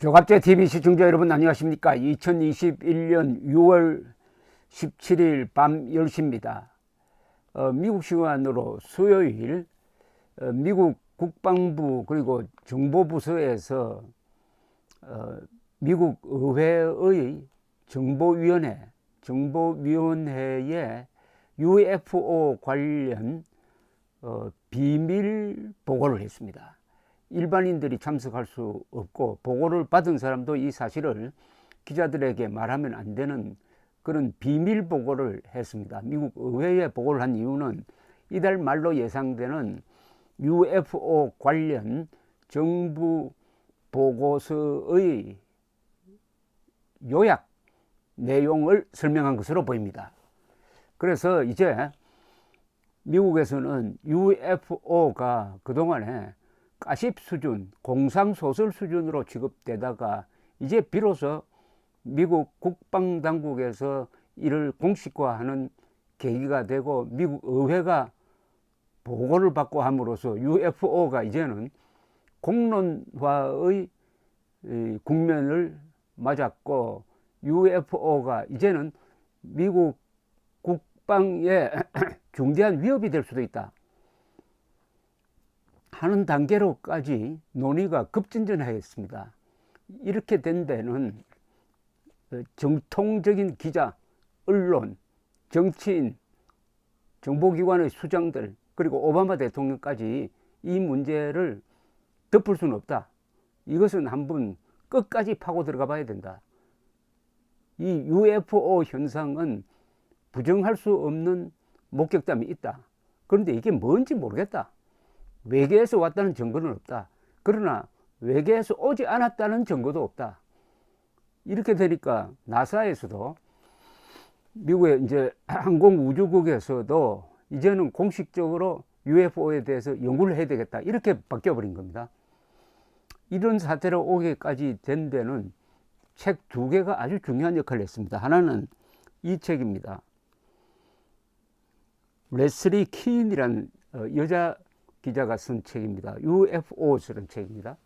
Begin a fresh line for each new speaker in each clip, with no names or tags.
저갑제 TV 시청자 여러분 안녕하십니까? 2021년 6월 17일 밤 10시입니다. 미국 시간으로 수요일 미국 국방부 그리고 정보부서에서 미국 의회의 정보위원회에 UFO 관련 비밀 보고를 했습니다. 일반인들이 참석할 수 없고 보고를 받은 사람도 이 사실을 기자들에게 말하면 안 되는 그런 비밀 보고를 했습니다. 미국 의회에 보고를 한 이유는 이달 말로 예상되는 UFO 관련 정부 보고서의 요약 내용을 설명한 것으로 보입니다. 그래서 이제 미국에서는 UFO가 그동안에 가십 수준, 공상소설 수준으로 취급되다가 이제 비로소 미국 국방당국에서 이를 공식화하는 계기가 되고 미국 의회가 보고를 받고 함으로써 UFO가 이제는 공론화의 국면을 맞았고 UFO가 이제는 미국 국방에 중대한 위협이 될 수도 있다 하는 단계로까지 논의가 급진전하였습니다. 이렇게 된 데는 정통적인 기자, 언론, 정치인, 정보기관의 수장들 그리고 오바마 대통령까지 이 문제를 덮을 수는 없다. 이것은 한번 끝까지 파고 들어가 봐야 된다. 이 UFO 현상은 부정할 수 없는 목격담이 있다. 그런데 이게 뭔지 모르겠다. 외계에서 왔다는 증거는 없다. 그러나 외계에서 오지 않았다는 증거도 없다. 이렇게 되니까 나사에서도 미국의 이제 항공우주국에서도 이제는 공식적으로 UFO에 대해서 연구를 해야 되겠다. 이렇게 바뀌어버린 겁니다. 이런 사태로 오게까지 된 데는 책 두 개가 아주 중요한 역할을 했습니다. 하나는 이 책입니다. 레슬리 킨이라는 여자 기자가 쓴 책입니다. UFO라는 책입니다.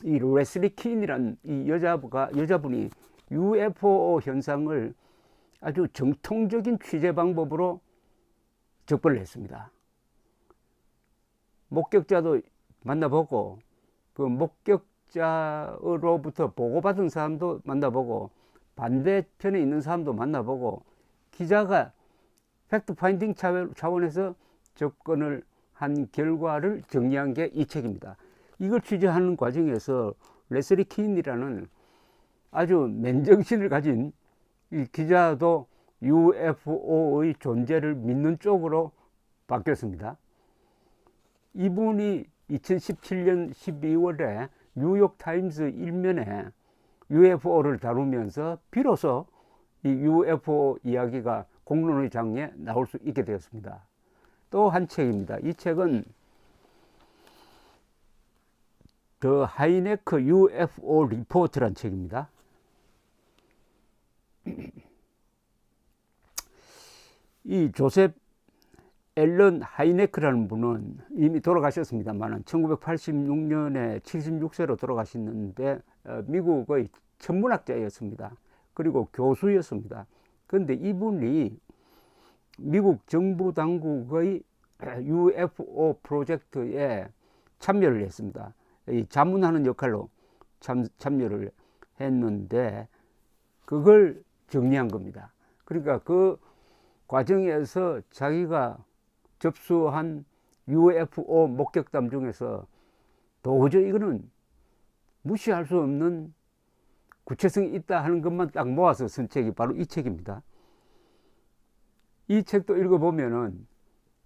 이 레슬리 킨이라는 이 여자분이 UFO 현상을 아주 정통적인 취재 방법으로 접근을 했습니다. 목격자도 만나보고 그 목격자로부터 보고받은 사람도 만나보고 반대편에 있는 사람도 만나보고 기자가 팩트 파인딩 차원에서 접근을 한 결과를 정리한 게 이 책입니다. 이걸 취재하는 과정에서 레슬리 킨이라는 아주 맨정신을 가진 이 기자도 UFO의 존재를 믿는 쪽으로 바뀌었습니다. 이분이 2017년 12월에 뉴욕타임스 일면에 UFO를 다루면서 비로소 이 UFO 이야기가 공론의 장에 나올 수 있게 되었습니다. 또 한 책입니다. 이 책은 더 하이네크 UFO 리포트라는 책입니다. 이 조셉 앨런 하이네크라는 분은 이미 돌아가셨습니다만 1986년에 76세로 돌아가셨는데 미국의 천문학자였습니다. 그리고 교수였습니다. 그런데 이분이 미국 정부 당국의 UFO 프로젝트에 참여를 했습니다. 이 자문하는 역할로 참여를 했는데 그걸 정리한 겁니다. 그러니까 그 과정에서 자기가 접수한 UFO 목격담 중에서 도저히 이거는 무시할 수 없는 구체성이 있다 하는 것만 딱 모아서 쓴 책이 바로 이 책입니다. 이 책도 읽어보면은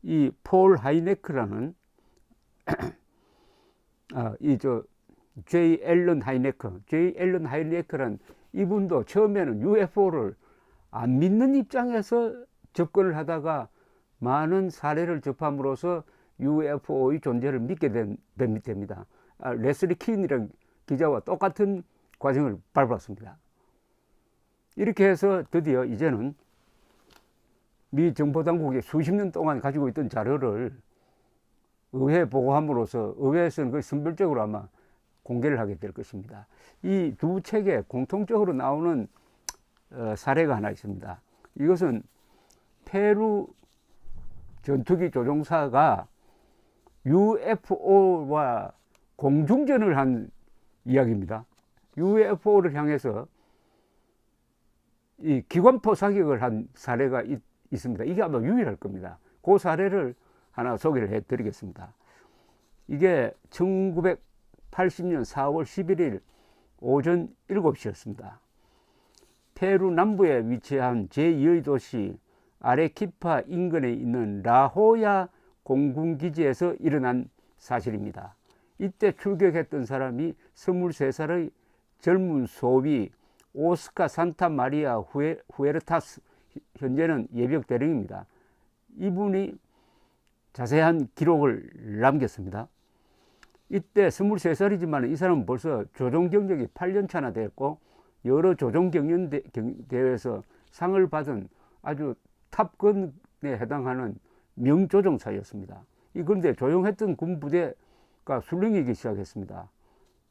이 폴 하이네크라는 제이 앨런 하이네크라는 이분도 처음에는 UFO를 안 믿는 입장에서 접근을 하다가 많은 사례를 접함으로써 UFO의 존재를 믿게 됩니다. 레슬리 킨이라는 기자와 똑같은 과정을 밟았습니다. 이렇게 해서 드디어 이제는 미 정보당국이 수십 년 동안 가지고 있던 자료를 의회에 보고함으로써 의회에서는 그 선별적으로 아마 공개를 하게 될 것입니다. 이 두 책에 공통적으로 나오는 사례가 하나 있습니다. 이것은 페루 전투기 조종사가 UFO와 공중전을 한 이야기입니다. UFO를 향해서 이 기관포 사격을 한 사례가 있습니다. 이게 아마 유일할 겁니다. 그 사례를 하나 소개를 해 드리겠습니다. 이게 1980년 4월 11일 오전 7시였습니다. 페루 남부에 위치한 제2의 도시 아레키파 인근에 있는 라호야 공군기지에서 일어난 사실입니다. 이때 출격했던 사람이 23살의 젊은 소위 오스카 산타 마리아 후에르타스, 현재는 예비역 대령입니다. 이분이 자세한 기록을 남겼습니다. 이때 23살이지만 이 사람은 벌써 조종 경력이 8년 차나 됐고 여러 조종 경연 대회에서 상을 받은 아주 탑건에 해당하는 명조종사였습니다. 그런데 조종했던 군부대가 술렁이기 시작했습니다.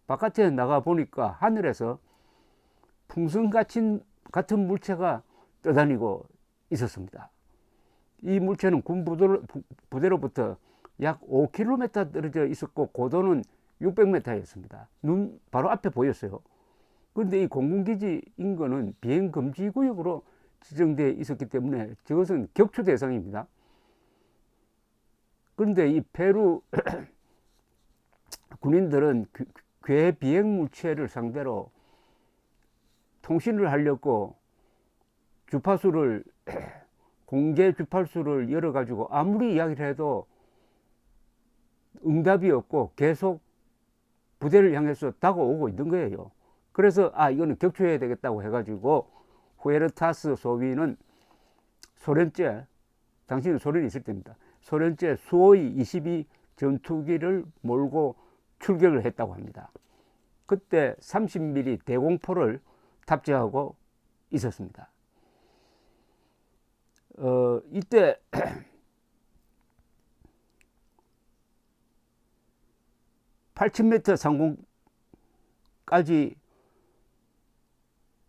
바깥에 나가 보니까 하늘에서 풍선 같은 물체가 떠다니고 있었습니다. 이 물체는 군부대로부터 약 5km 떨어져 있었고 고도는 600m였습니다. 눈 바로 앞에 보였어요. 그런데 이 공군기지 인근은 비행금지구역으로 지정되어 있었기 때문에 저것은 격추 대상입니다. 그런데 이 페루 군인들은 괴 비행 물체를 상대로 통신을 하려고 주파수를 공개 주파수를 열어가지고 아무리 이야기를 해도 응답이 없고 계속 부대를 향해서 다가오고 있는 거예요. 그래서 이거는 격추해야 되겠다고 해가지고 후에르타스 소위는 소련제, 당시는 소련이 있을 때입니다. 소련제 수호이 22 전투기를 몰고 출격을 했다고 합니다. 그때 30mm 대공포를 탑재하고 있었습니다. 이때 80m 상공까지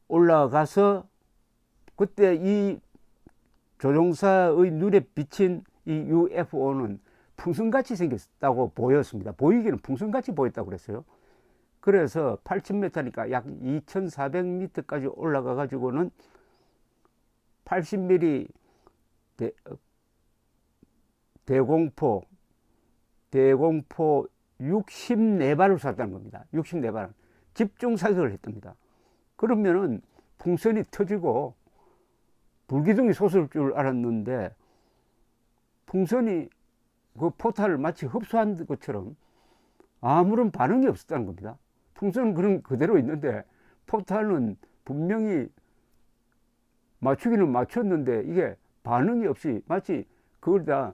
올라가서 그때 이 조종사의 눈에 비친 이 UFO는 풍선같이 생겼다고 보였습니다. 보이기는 풍선같이 보였다고 그랬어요. 그래서 80m니까 약 2400m까지 올라가 가지고는 80mm 대공포 64발을 쐈다는 겁니다. 64발. 집중 사격을 했답니다. 그러면은 풍선이 터지고 불기둥이 솟을 줄 알았는데 풍선이 그 포탄을 마치 흡수한 것처럼 아무런 반응이 없었다는 겁니다. 풍선은 그런 그대로 있는데 포탄은 분명히 맞추기는 맞췄는데 이게 반응이 없이 마치 그걸 다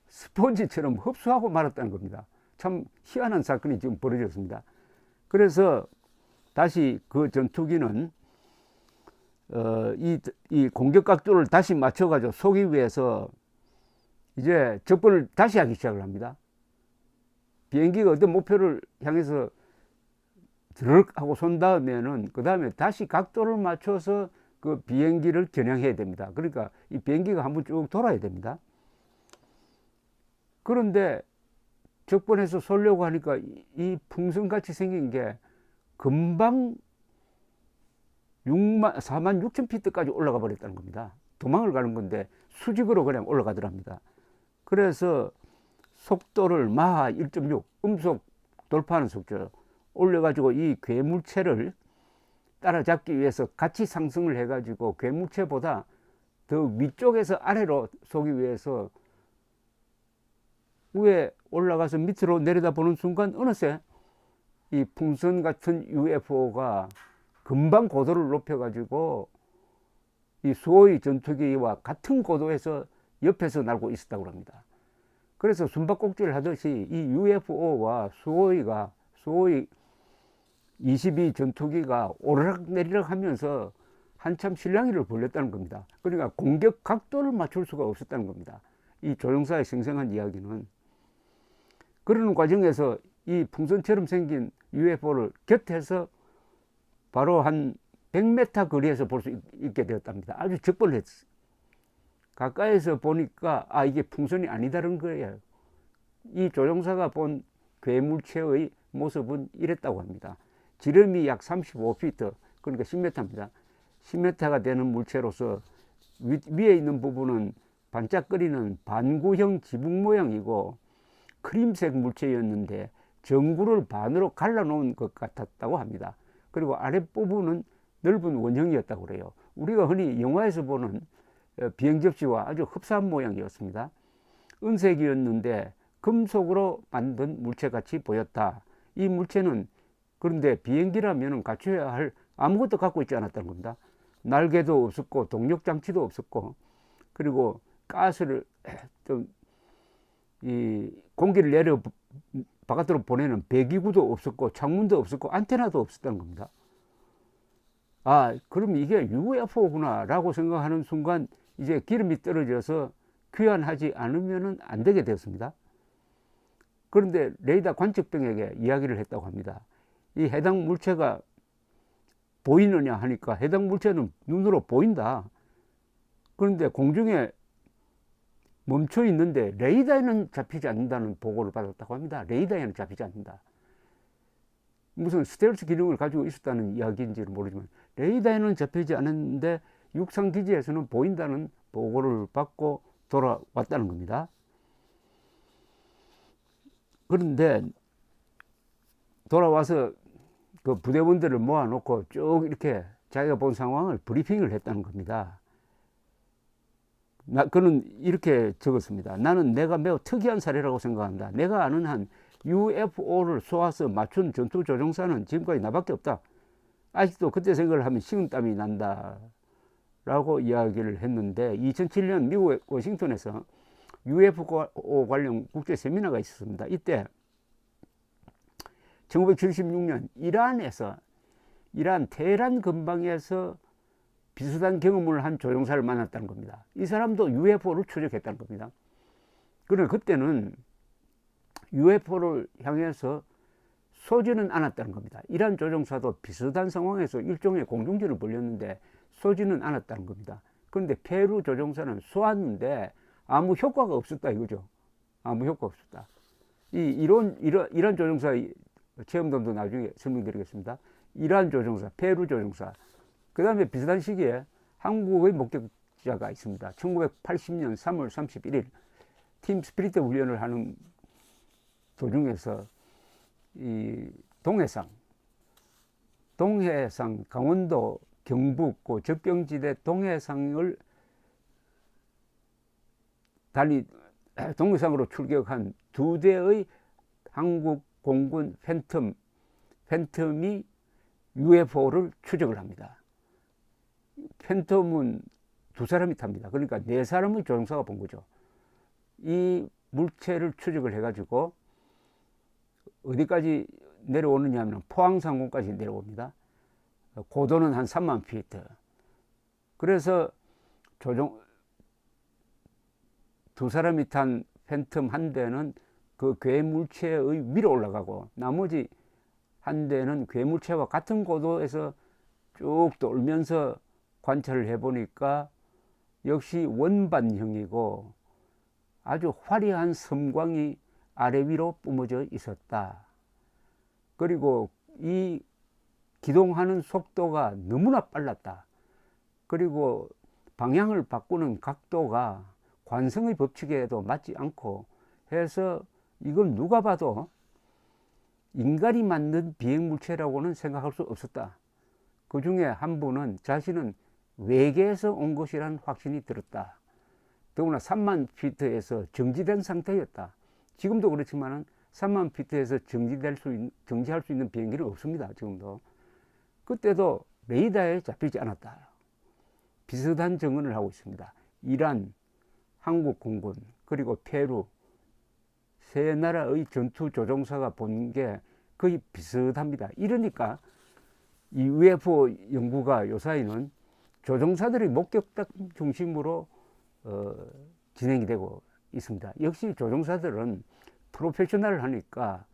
스펀지처럼 흡수하고 말았다는 겁니다. 참 희한한 사건이 지금 벌어졌습니다. 그래서 다시 그 전투기는 이 공격 각도를 다시 맞춰가지고 쏘기 위해서 이제 접근을 다시 하기 시작을 합니다. 비행기가 어떤 목표를 향해서 드르륵 하고 쏜 다음에는 그 다음에 다시 각도를 맞춰서 그 비행기를 겨냥해야 됩니다. 그러니까 이 비행기가 한번 쭉 돌아야 됩니다. 그런데 적번해서 쏘려고 하니까 이 풍선같이 생긴 게 금방 46,000피트까지 올라가 버렸다는 겁니다. 도망을 가는 건데 수직으로 그냥 올라가더랍니다. 그래서 속도를 마하 1.6 음속 돌파하는 속도로 올려가지고 이 괴물체를 따라잡기 위해서 같이 상승을 해가지고 괴물체보다 더 위쪽에서 아래로 쏘기 위해서 위에 올라가서 밑으로 내려다보는 순간 어느새 이 풍선 같은 UFO가 금방 고도를 높여가지고 이 수호의 전투기와 같은 고도에서 옆에서 날고 있었다고 합니다. 그래서 숨바꼭질을 하듯이 이 UFO와 수호의 22 전투기가 오르락내리락 하면서 한참 실랑이를 벌였다는 겁니다. 그러니까 공격 각도를 맞출 수가 없었다는 겁니다. 이 조종사의 생생한 이야기는. 그러는 과정에서 이 풍선처럼 생긴 UFO를 곁에서 바로 한 100m 거리에서 볼 수 있게 되었답니다. 아주 적벌했어요. 가까이서 보니까 이게 풍선이 아니다는 거예요. 이 조종사가 본 괴물체의 모습은 이랬다고 합니다. 지름이 약 35피트, 그러니까 10m입니다. 10m가 되는 물체로서 위에 있는 부분은 반짝거리는 반구형 지붕 모양이고 크림색 물체였는데 전구를 반으로 갈라놓은 것 같았다고 합니다. 그리고 아랫부분은 넓은 원형이었다고 그래요. 우리가 흔히 영화에서 보는 비행 접시와 아주 흡사한 모양이었습니다. 은색이었는데 금속으로 만든 물체같이 보였다. 이 물체는 그런데 비행기라면 갖춰야 할 아무것도 갖고 있지 않았다는 겁니다. 날개도 없었고 동력장치도 없었고, 그리고 가스를 이 공기를 내려 바깥으로 보내는 배기구도 없었고 창문도 없었고 안테나도 없었다는 겁니다. 그럼 이게 UFO구나 라고 생각하는 순간 이제 기름이 떨어져서 귀환하지 않으면 안 되게 되었습니다. 그런데 레이더 관측병에게 이야기를 했다고 합니다. 이 해당 물체가 보이느냐 하니까 해당 물체는 눈으로 보인다. 그런데 공중에 멈춰 있는데 레이더에는 잡히지 않는다는 보고를 받았다고 합니다. 레이더에는 잡히지 않는다. 무슨 스텔스 기능을 가지고 있었다는 이야기인지는 모르지만 레이더에는 잡히지 않았는데 육상 기지에서는 보인다는 보고를 받고 돌아왔다는 겁니다. 그런데 돌아와서 그 부대원들을 모아놓고 쭉 이렇게 자기가 본 상황을 브리핑을 했다는 겁니다. 그는 이렇게 적었습니다. 나는 내가 매우 특이한 사례라고 생각한다. 내가 아는 한 UFO를 쏘아서 맞춘 전투 조종사는 지금까지 나밖에 없다. 아직도 그때 생각을 하면 식은땀이 난다 라고 이야기를 했는데, 2007년 미국 워싱턴에서 UFO 관련 국제 세미나가 있었습니다. 이때 1976년 이란 테헤란 근방에서 비슷한 경험을 한 조종사를 만났다는 겁니다. 이 사람도 UFO를 추적했다는 겁니다. 그러나 그때는 UFO를 향해서 쏘지는 않았다는 겁니다. 이란 조종사도 비슷한 상황에서 일종의 공중전을 벌였는데 쏘지는 않았다는 겁니다. 그런데 페루 조종사는 쏘았는데 아무 효과가 없었다 이거죠. 아무 효과가 없었다. 이란 조종사 체험담도 나중에 설명드리겠습니다. 이란 조종사, 페루 조종사. 그 다음에 비슷한 시기에 한국의 목격자가 있습니다. 1980년 3월 31일 팀 스피리트 훈련을 하는 도중에서 이 동해상 강원도 경북 그 접경지대 동해상을 동해상으로 출격한 두 대의 한국 공군 팬텀이 UFO를 추적을 합니다. 팬텀은 두 사람이 탑니다. 그러니까 네 사람의 조종사가 본 거죠. 이 물체를 추적을 해가지고 어디까지 내려오느냐 하면 포항 상공까지 내려옵니다. 고도는 한 3만 피트. 그래서 두 사람이 탄 팬텀 한 대는 그 괴물체의 위로 올라가고 나머지 한 대는 괴물체와 같은 고도에서 쭉 돌면서 관찰을 해보니까 역시 원반형이고 아주 화려한 섬광이 아래 위로 뿜어져 있었다. 그리고 이 기동하는 속도가 너무나 빨랐다. 그리고 방향을 바꾸는 각도가 관성의 법칙에도 맞지 않고 해서 이건 누가 봐도 인간이 만든 비행물체라고는 생각할 수 없었다. 그 중에 한 분은 자신은 외계에서 온 것이란 확신이 들었다. 더구나 3만 피트에서 정지된 상태였다. 지금도 그렇지만 3만 피트에서 정지할 수 있는 비행기는 없습니다. 지금도. 그때도 레이더에 잡히지 않았다. 비슷한 증언을 하고 있습니다. 이란, 한국 공군, 그리고 페루 세 나라의 전투 조종사가 본 게 거의 비슷합니다. 이러니까 이 UFO 연구가 요사이는 조종사들의 목격담 중심으로 진행이 되고 있습니다. 역시 조종사들은 프로페셔널 하니까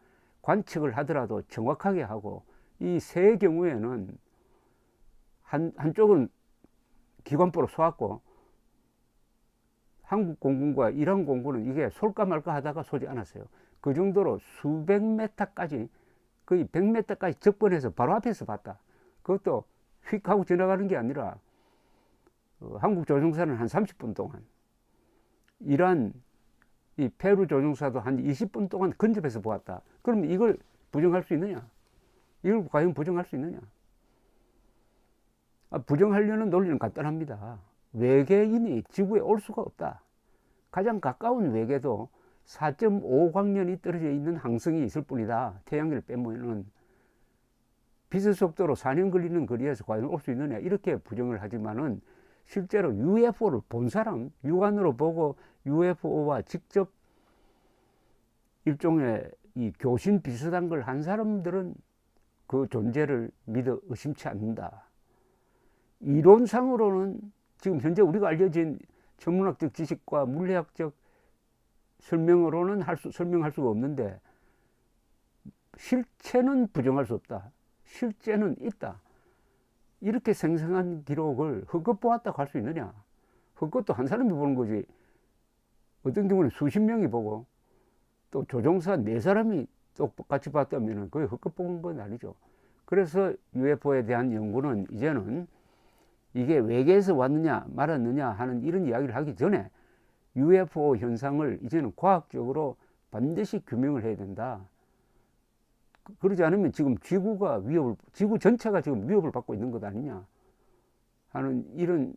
관측을 하더라도 정확하게 하고, 이 세 경우에는 한쪽은 기관포로 쏘았고 한국 공군과 이란 공군은 이게 쏠까 말까 하다가 쏘지 않았어요. 그 정도로 수백 메타까지, 거의 100m까지 접근해서 바로 앞에서 봤다. 그것도 휙 하고 지나가는 게 아니라 한국 조종사는 한 30분 동안, 이란 이 페루 조종사도 한 20분 동안 근접해서 보았다. 그럼 이걸 부정할 수 있느냐? 이걸 과연 부정할 수 있느냐? 부정하려는 논리는 간단합니다. 외계인이 지구에 올 수가 없다. 가장 가까운 외계도 4.5광년이 떨어져 있는 항성이 있을 뿐이다. 태양계를 빼면은. 빛의 속도로 4년 걸리는 거리에서 과연 올 수 있느냐, 이렇게 부정을 하지만은 실제로 UFO를 본 사람, 육안으로 보고 UFO와 직접 일종의 이 교신 비슷한 걸 한 사람들은 그 존재를 믿어 의심치 않는다. 이론상으로는 지금 현재 우리가 알려진 천문학적 지식과 물리학적 설명으로는 설명할 수가 없는데, 실체는 부정할 수 없다. 실제는 있다. 이렇게 생생한 기록을 헛것 보았다고 할 수 있느냐? 헛것도 한 사람이 보는 거지, 어떤 경우는 수십 명이 보고 또 조종사 4사람이 똑같이 봤다면 거의 헛것 본 건 아니죠. 그래서 UFO에 대한 연구는 이제는 이게 외계에서 왔느냐 말았느냐 하는 이런 이야기를 하기 전에 UFO 현상을 이제는 과학적으로 반드시 규명을 해야 된다. 그러지 않으면 지금 지구 전체가 지금 위협을 받고 있는 것 아니냐 하는 이런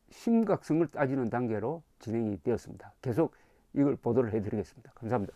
심각성을 따지는 단계로 진행이 되었습니다. 계속 이걸 보도를 해드리겠습니다. 감사합니다.